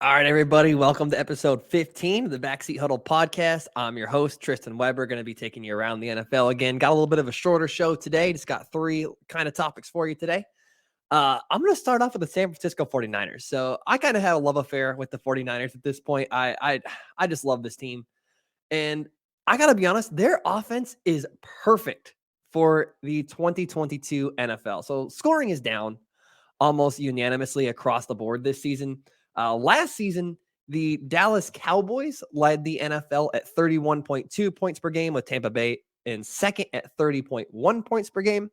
All right, everybody, welcome to episode 15 of the Backseat Huddle podcast. I'm your host, Tristan Weber, going to be taking you around the NFL again. Got a little bit of a shorter show today. Just got three kind of topics for you today. I'm going to start off with the San Francisco 49ers. So I kind of had a love affair with the 49ers at this point. I just love this team. And I got to be honest, their offense is perfect for the 2022 NFL. So scoring is down almost unanimously across the board this season. Last season, the Dallas Cowboys led the NFL at 31.2 points per game, with Tampa Bay in second at 30.1 points per game.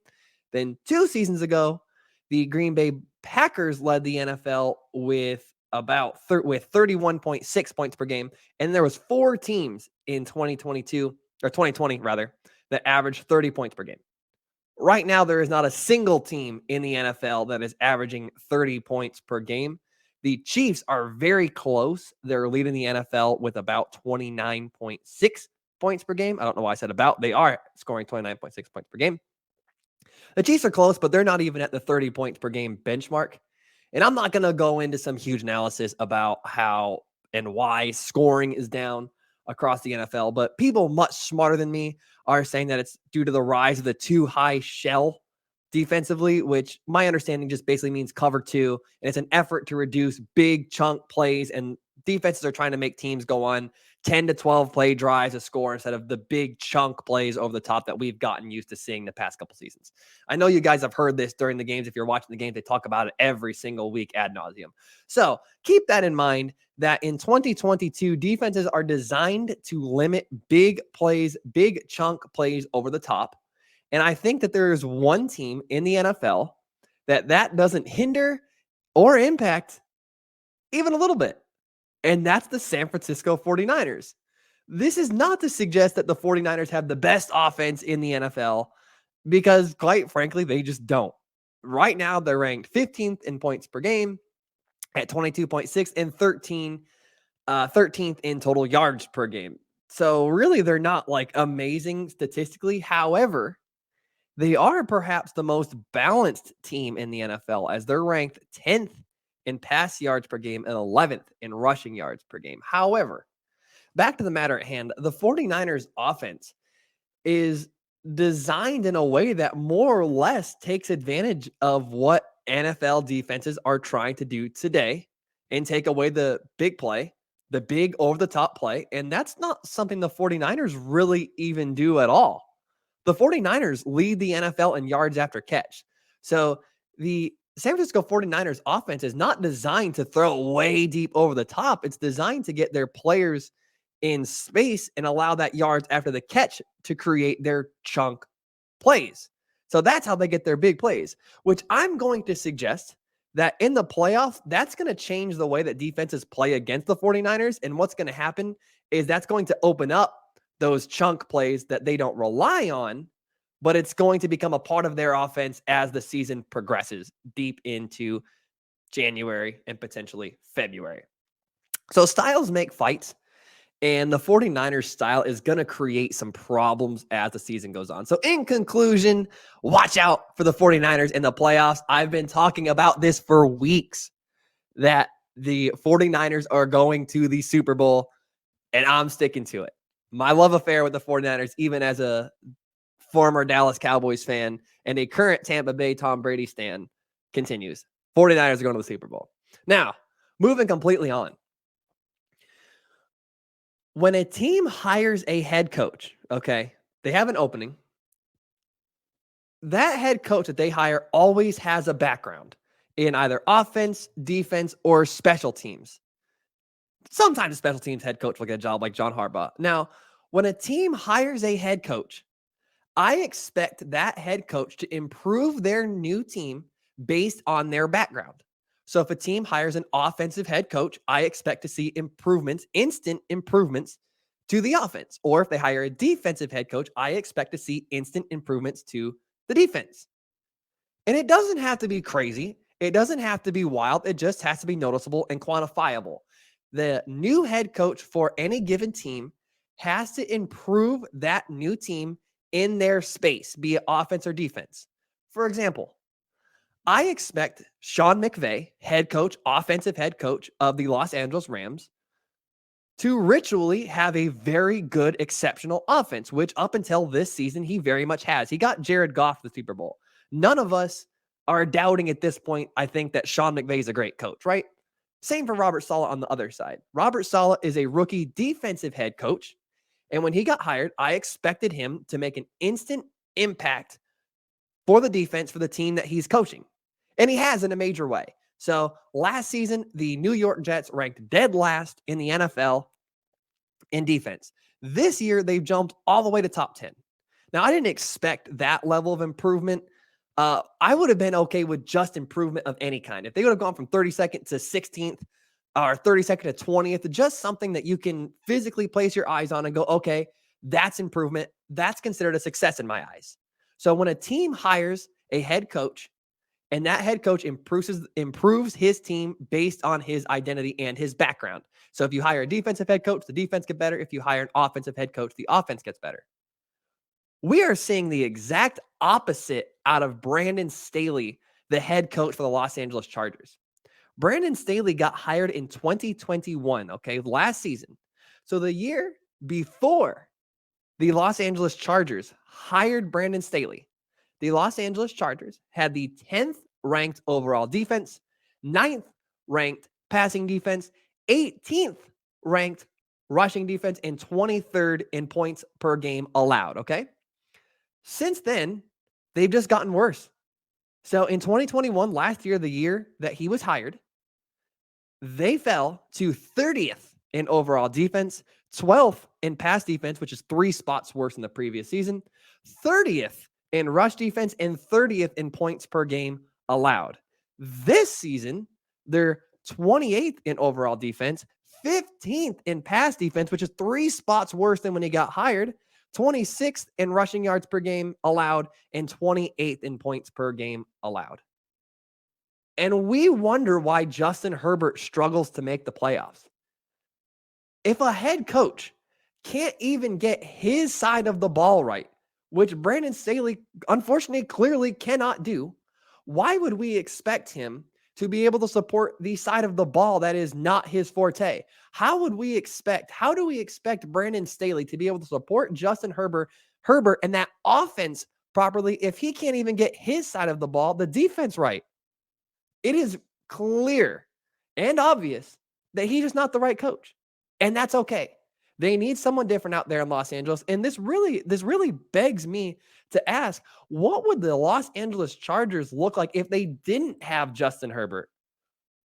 Then 2 seasons ago, the Green Bay Packers led the NFL with with 31.6 points per game, and there was 4 teams in 2022 or 2020 rather that averaged 30 points per game. Right now, there is not a single team in the NFL that is averaging 30 points per game. The Chiefs are very close. They're leading the NFL with about 29.6 points per game. I don't know why I said about. They are scoring 29.6 points per game. The Chiefs are close, but they're not even at the 30 points per game benchmark. And I'm not going to go into some huge analysis about how and why scoring is down across the NFL, but people much smarter than me are saying that it's due to the rise of the too high shell defensively, which my understanding just basically means cover two. And it's an effort to reduce big chunk plays, and defenses are trying to make teams go on 10 to 12 play drives to score instead of the big chunk plays over the top that we've gotten used to seeing the past couple seasons. I know you guys have heard this during the games. If you're watching the game, they talk about it every single week ad nauseum. So keep that in mind, that in 2022, defenses are designed to limit big plays, big chunk plays over the top. And I think that there is one team in the NFL that doesn't hinder or impact even a little bit. And that's the San Francisco 49ers. This is not to suggest that the 49ers have the best offense in the NFL, because quite frankly, they just don't. Right now, they're ranked 15th in points per game at 22.6 and 13th in total yards per game. So really, they're not like amazing statistically. However, they are perhaps the most balanced team in the NFL, as they're ranked 10th in pass yards per game and 11th in rushing yards per game. However, back to the matter at hand, the 49ers offense is designed in a way that more or less takes advantage of what NFL defenses are trying to do today and take away the big play, the big over the top play. And that's not something the 49ers really even do at all. The 49ers lead the NFL in yards after catch. So the San Francisco 49ers offense is not designed to throw way deep over the top. It's designed to get their players in space and allow that yards after the catch to create their chunk plays. So that's how they get their big plays, which I'm going to suggest that in the playoffs, that's going to change the way that defenses play against the 49ers. And what's going to happen is that's going to open up those chunk plays that they don't rely on, but it's going to become a part of their offense as the season progresses deep into January and potentially February. So styles make fights. And the 49ers style is going to create some problems as the season goes on. So in conclusion, watch out for the 49ers in the playoffs. I've been talking about this for weeks, that the 49ers are going to the Super Bowl, and I'm sticking to it. My love affair with the 49ers, even as a former Dallas Cowboys fan and a current Tampa Bay Tom Brady stan, continues. 49ers are going to the Super Bowl. Now, moving completely on. When a team hires a head coach, okay, they have an opening. That head coach that they hire always has a background in either offense, defense, or special teams. Sometimes a special teams head coach will get a job like John Harbaugh. Now, when a team hires a head coach, I expect that head coach to improve their new team based on their background. So if a team hires an offensive head coach, I expect to see improvements, instant improvements to the offense. Or if they hire a defensive head coach, I expect to see instant improvements to the defense. And it doesn't have to be crazy. It doesn't have to be wild. It just has to be noticeable and quantifiable. The new head coach for any given team has to improve that new team in their space, be it offense or defense. For example, I expect Sean McVay, head coach, offensive head coach of the Los Angeles Rams, to ritually have a very good, exceptional offense, which up until this season, he very much has. He got Jared Goff the Super Bowl. None of us are doubting at this point, I think, that Sean McVay is a great coach, right? Same for Robert Saleh on the other side. Robert Saleh is a rookie defensive head coach. And when he got hired, I expected him to make an instant impact for the defense for the team that he's coaching. And he has in a major way. So last season, the New York Jets ranked dead last in the NFL in defense. This year, they've jumped all the way to top 10. Now, I didn't expect that level of improvement. I would have been okay with just improvement of any kind. If they would have gone from 32nd to 16th or 32nd to 20th, just something that you can physically place your eyes on and go, okay, that's improvement. That's considered a success in my eyes. So when a team hires a head coach and that head coach improves his team based on his identity and his background. So if you hire a defensive head coach, the defense gets better. If you hire an offensive head coach, the offense gets better. We are seeing the exact opposite out of Brandon Staley, the head coach for the Los Angeles Chargers. Brandon Staley got hired in 2021, okay, last season. So the year before the Los Angeles Chargers hired Brandon Staley, the Los Angeles Chargers had the 10th ranked overall defense, 9th ranked passing defense, 18th ranked rushing defense, and 23rd in points per game allowed, okay? Since then, they've just gotten worse. So in 2021, last year, the year that he was hired, they fell to 30th in overall defense, 12th in pass defense, which is 3 spots worse than the previous season, 30th in rush defense, and 30th in points per game allowed. This season, they're 28th in overall defense, 15th in pass defense, which is 3 spots worse than when he got hired, 26th in rushing yards per game allowed, and 28th in points per game allowed. And we wonder why Justin Herbert struggles to make the playoffs. If a head coach can't even get his side of the ball right, which Brandon Staley, unfortunately, clearly cannot do, why would we expect him to be able to support the side of the ball that is not his forte? How do we expect Brandon Staley to be able to support Justin Herbert and that offense properly if he can't even get his side of the ball, the defense right? It is clear and obvious that he's just not the right coach. And that's okay. They need someone different out there in Los Angeles. And this really begs me to ask, what would the Los Angeles Chargers look like if they didn't have Justin Herbert?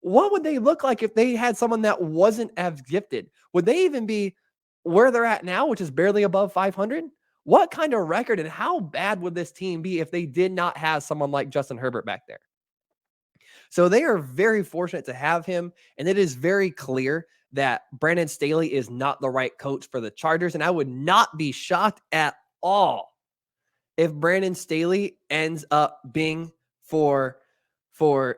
What would they look like if they had someone that wasn't as gifted? Would they even be where they're at now, which is barely above 500? What kind of record and how bad would this team be if they did not have someone like Justin Herbert back there? So they are very fortunate to have him. And it is very clear that Brandon Staley is not the right coach for the Chargers. And I would not be shocked at all if Brandon Staley ends up being for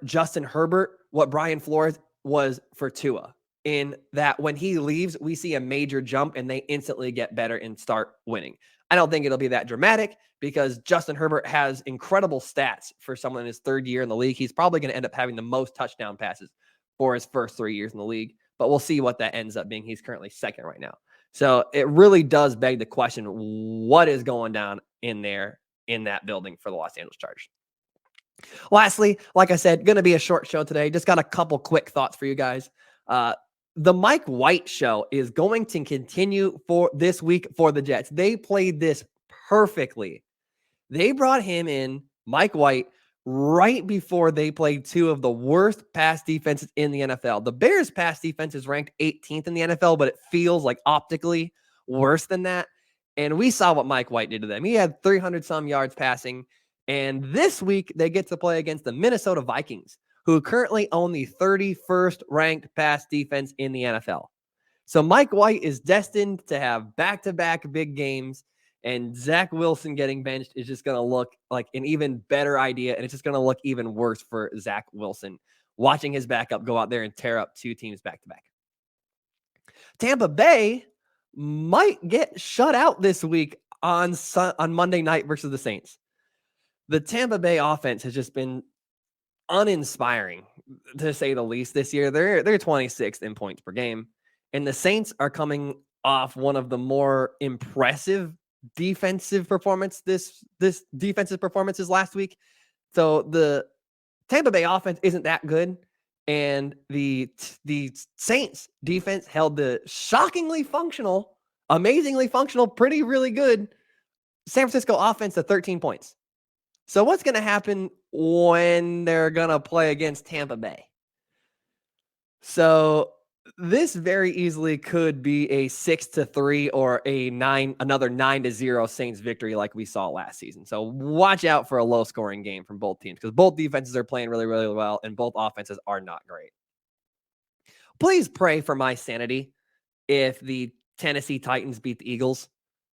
Justin Herbert what Brian Flores was for Tua, in that when he leaves, we see a major jump and they instantly get better and start winning. I don't think it'll be that dramatic because Justin Herbert has incredible stats for someone in his 3rd year in the league. He's probably going to end up having the most touchdown passes for his first 3 years in the league, but we'll see what that ends up being. He's currently 2nd right now. So it really does beg the question, what is going down in there in that building for the Los Angeles Chargers? Lastly, like I said, going to be a short show today. Just got a couple quick thoughts for you guys. The Mike White show is going to continue for this week for the Jets. They played this perfectly. They brought him in, Mike White, right before they played 2 of the worst pass defenses in the NFL. The Bears' pass defense is ranked 18th in the NFL, but it feels like optically worse than that. And we saw what Mike White did to them. He had 300 some yards passing. And this week, they get to play against the Minnesota Vikings, who currently own the 31st ranked pass defense in the NFL. So Mike White is destined to have back-to-back big games, and Zach Wilson getting benched is just going to look like an even better idea, and it's just going to look even worse for Zach Wilson, watching his backup go out there and tear up 2 teams back-to-back. Tampa Bay might get shut out this week on Monday night versus the Saints. The Tampa Bay offense has just been uninspiring, to say the least, this year. They're 26th in points per game. And the Saints are coming off one of the more impressive defensive performances last week. So the Tampa Bay offense isn't that good, and the Saints defense held the shockingly functional, amazingly functional, really good San Francisco offense to 13 points. So what's going to happen when they're going to play against Tampa Bay? So this very easily could be a 6-3 or another 9-0 Saints victory like we saw last season. So watch out for a low scoring game from both teams, because both defenses are playing really, really well and both offenses are not great. Please pray for my sanity if the Tennessee Titans beat the Eagles.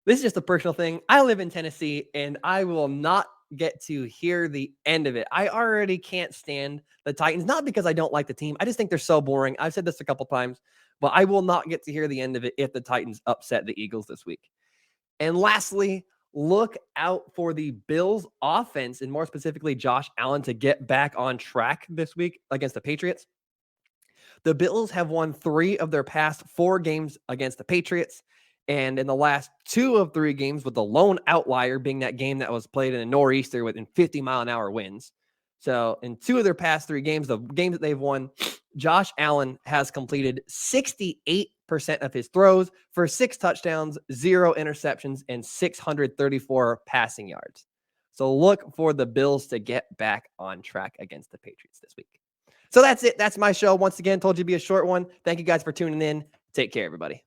This is just a personal thing. I live in Tennessee and I will not get to hear the end of it. I already can't stand the Titans, not because I don't like the team. I just think they're so boring. I've said this a couple times, but I will not get to hear the end of it if the Titans upset the Eagles this week. And lastly, look out for the Bills offense, and more specifically, Josh Allen, to get back on track this week against the Patriots. The Bills have won 3 of their past 4 games against the Patriots. And in the last 2 of 3 games, with the lone outlier being that game that was played in a nor'easter within 50-mile-an-hour winds. So in 2 of their past 3 games, the games that they've won, Josh Allen has completed 68% of his throws for 6 touchdowns, 0 interceptions, and 634 passing yards. So look for the Bills to get back on track against the Patriots this week. So that's it. That's my show. Once again, told you to be a short one. Thank you guys for tuning in. Take care, everybody.